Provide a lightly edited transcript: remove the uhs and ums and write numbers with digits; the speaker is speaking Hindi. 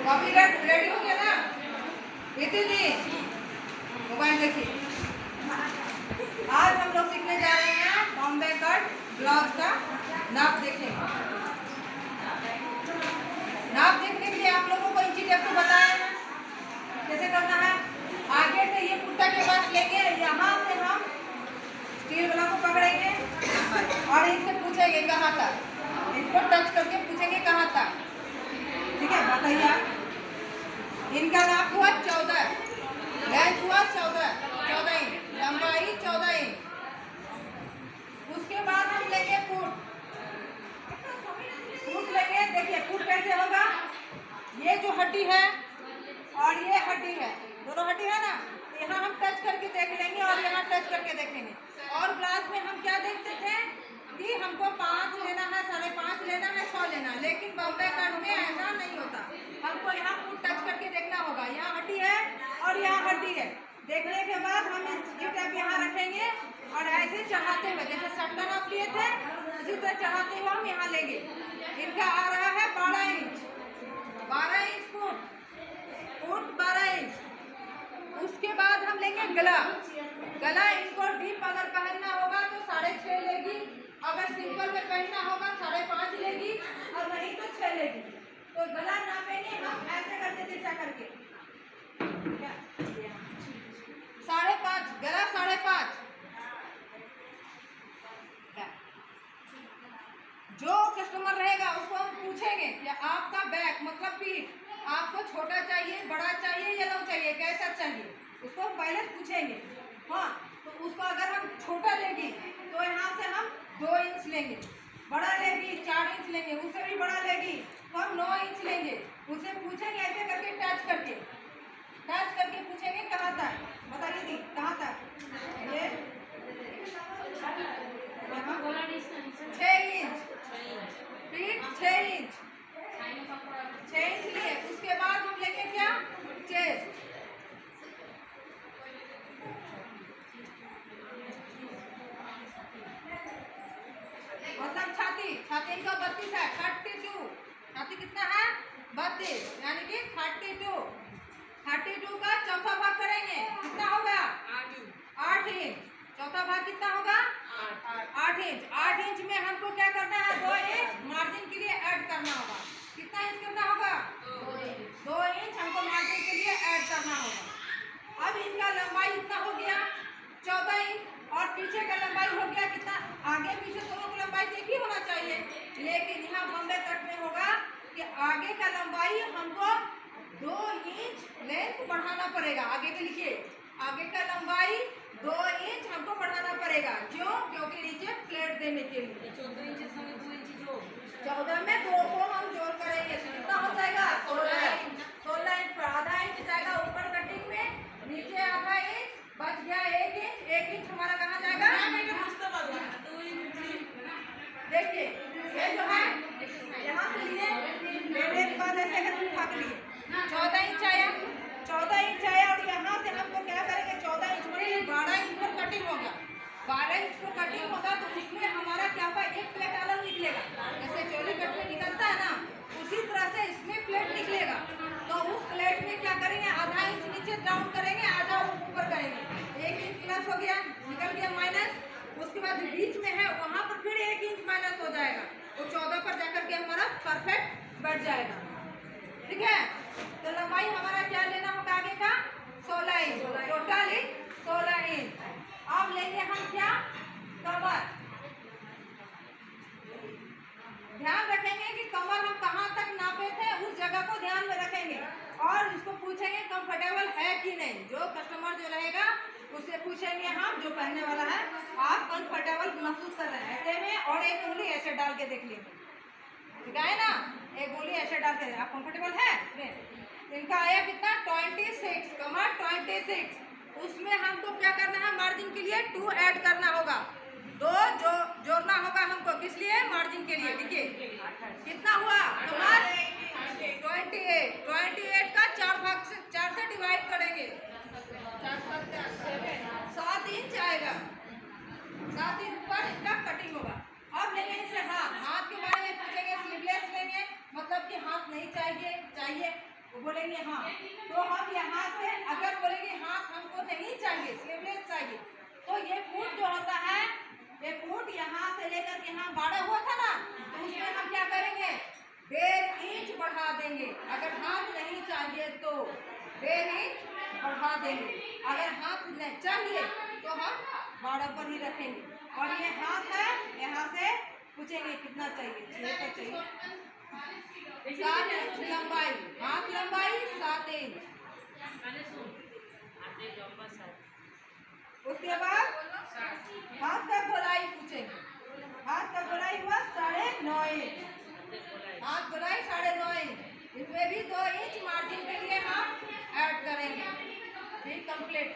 कॉपी रेडी हो गया ना? इतनी मोबाइल देखिए। आज हम लोग सीखने जा रहे हैं बॉम्बे कट ब्लाउज का नाप देखेंगे। नाप देखने के लिए आप लोगों को इंची टेप को बताया है कैसे करना है। आगे से ये कुर्ता के पास लेंगे, यहाँ से हम स्टील वाला को पकड़ेंगे और इनसे पूछेंगे कहाँ तक, इनको टच करके पूछेंगे कहाँ तक। ठीक है, बताइए आप। इनका नाप हुआ 14, लेंथ हुआ 14 इंच, लंबाई 14 इंच। उसके बाद हम लेंगे फुट लेंगे। देखिए फुट कैसे होगा, ये जो हड्डी है और ये हड्डी है, दोनों हड्डी है ना, यहाँ हम टच करके देख लेंगे और यहाँ टच करके देखेंगे। और ब्लाउज में हम क्या देखते थे कि हमको 5 लेना है, 5.5 लेना है, 100 लेना है, लेकिन बॉम्बे कट में ऐसा नहीं होता। हमको यहाँ फुट टच करके देखना होगा, यहाँ हड्डी है और यहाँ हड्डी है। देखने के बाद हम इंची टेप यहाँ रखेंगे और ऐसे चढ़ाते हुए, जैसे सट्टा नाप लिए थे इसी तरह चढ़ाते हुए हम यहाँ लेंगे। इनका आ रहा है 12 इंच, 12 इंच फुट 12 इंच। उसके बाद हम लेंगे गला। इनको डीप अगर पहनना होगा तो 6.5 लेगी, अगर सिंपल में पहनना होगा 5.5 लेगी और नहीं तो 6 लेगी। तो गला नापेंगे हम ऐसे करके दिशा करके 5.5, गला 5.5। जो कस्टमर रहेगा उसको हम पूछेंगे कि आपका बैक मतलब पीठ आपको छोटा चाहिए, बड़ा चाहिए या लंबा चाहिए, कैसा चाहिए, उसको हम पहले पूछेंगे। हाँ, तो उसको अगर हम छोटा लेगी तो यहाँ से हम 2 इंच लेंगे, बड़ा लेगी 4 इंच लेंगे, उससे भी बड़ा लेगी तो हम 9 इंच लेंगे। उससे पूछेंगे ऐसे करके टच करके पूछेंगे कहाँ तक, बताइए दी कहाँ तक। ये 6 इंच फीट, 6 इंच लिए। उसके बाद हम लेंगे क्या, चेस्ट। मतलब छाती इनका 32 है, 32। छाती कितना है, 32, यानी कि 32 का चौथा भाग करेंगे, कितना होगा 8 इंच। चौथा भाग कितना होगा 8 इंच। 8 इंच में हमको क्या करना है, 2 इंच मार्जिन के लिए ऐड करना होगा। कितना इंच करना होगा, 2 इंच हमको मार्जिन के लिए ऐड करना होगा। अब इनका लंबाई इतना हो गया 14 इंच और पीछे का लंबाई हो गया कितना, आगे पीछे दोनों की लंबाई एक ही होना चाहिए, लेकिन यहाँ बॉम्बे कट में होगा कि आगे का लंबाई हमको 2 इंच लेंथ बढ़ाना पड़ेगा। आगे के लिखिए, आगे का लंबाई 2 इंच हमको बढ़ाना पड़ेगा। क्यों, क्योंकि नीचे प्लेट देने के लिए 14 इंच में 2 इंच जोड़, 14 में 2 को हम जोड़ करेंगे तो कितना हो जाएगा 16 इंच। आधा इंच जाएगा ऊपर कटिंग में, नीचे आधा इंच बच गया 1 इंच हमारा कहाँ जाएगा। देखिए ये जो है यहाँ से लिए लेने के बाद ऐसे करके उठा के लिए 14 इंच आया और यहाँ से हमको क्या करेंगे, 14 इंच में 12 इंच पर कटिंग होगा। 12 इंच पर कटिंग होगा तो उसमें हमारा क्या होगा, एक प्लेट अलग निकलेगा। जैसे चोली कट में निकलता है ना, उसी तरह से इसमें प्लेट निकलेगा। तो उस प्लेट में क्या करेंगे, आधा इंच नीचे डाउन करेंगे, आधा ऊपर करेंगे। 1 इंच प्लस हो गया, निकल गया माइनस। उसके बाद बीच में है वहाँ पर फिर 1 इंच माइनस हो जाएगा, तो 14 पर जाकर के हमारा परफेक्ट बैठ जाएगा। ठीक है, तो लंबाई हमारा क्या लेना होगा आगे का 16 इंच, टोटल 16 इंच। अब लेंगे हम क्या, कमर। ध्यान रखेंगे कि कमर हम कहाँ तक नापे थे उस जगह को ध्यान में रखेंगे और इसको पूछेंगे कंफर्टेबल है कि नहीं। जो कस्टमर जो रहेगा उससे पूछेंगे हम, जो पहनने वाला है, आप कंफर्टेबल महसूस कर रहे हैं ऐसे में, और एक उंगली ऐसे डाल के देख लीजिए, ठीक है ना, एक उंगली ऐसे डाल के आप कंफर्टेबल है। इनका आया कितना 26, कमर 26। उसमें हमको क्या करना है, मार्जिन के लिए 2 ऐड करना होगा, 2 जोड़ना होगा हमको, किस लिए, मार्जिन के लिए। देखिए कितना हुआ कमर 28 का 4 से डिवाइड करेंगे, 7 इंच आएगा, 7 इंच पर इसका कटिंग होगा। अब लेंगे इससे हाथ के बारे में पूछेंगे, स्लीवलेस लेंगे मतलब कि हाथ नहीं चाहिए वो बोलेंगे हाँ। तो हम यहाँ से अगर बोलेंगे हाथ हमको नहीं चाहिए, स्लीवलेस चाहिए, तो ये फुट जो होता है, ये फुट यहाँ से लेकर के यहाँ 12 हुआ था ना, तो उसमें हम क्या करेंगे, 1.5 इंच बढ़ा देंगे। अगर हाथ नहीं चाहिए तो 1.5 इंच बढ़ा देंगे, अगर हाथ नहीं चाहिए तो हम 12 पर ही रखेंगे। और ये हाथ है, यहाँ से पूछेंगे कितना चाहिए, 6 तो चाहिए, 7 इंच लंबाई, हाथ लंबाई 7 इंच। उसके बाद हाथ का गोलाई पूछेंगे, हाथ का गोलाई हुआ 9.5 इंच, हाथ गोलाई 9.5 इंच, इसमें भी 2 इंच मार्जिन के लिए हम ऐड करेंगे। फिर कंप्लीट।